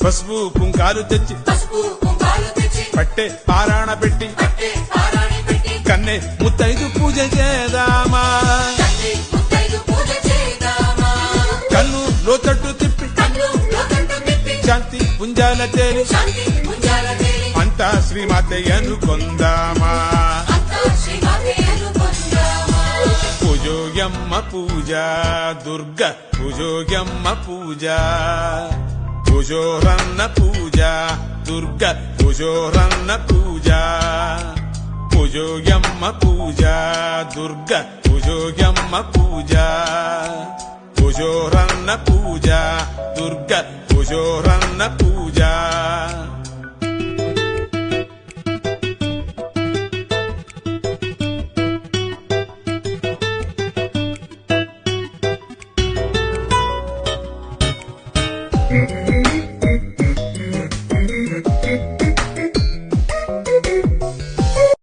పసుపు కుంకాలు తెచ్చి పట్టే పారాణ పెట్టి కన్నే ముత్తైదు పూజ చేద్దామా కన్ను లోతట్టు తిప్పి శాంతి పుంజాల తేలి అంతా శ్రీమాతయ్యను కొందామా పూజోయమ్మ పూజ దుర్గ పూజోయమ్మ పూజ పూజోరన్న పూజ దుర్గ పూజోరన్న పూజ పూజోయమ్మ పూజ దుర్గ పూజోయమ్మ పూజ పూజోరన్న పూజ దుర్గ పూజోరన్న పూజ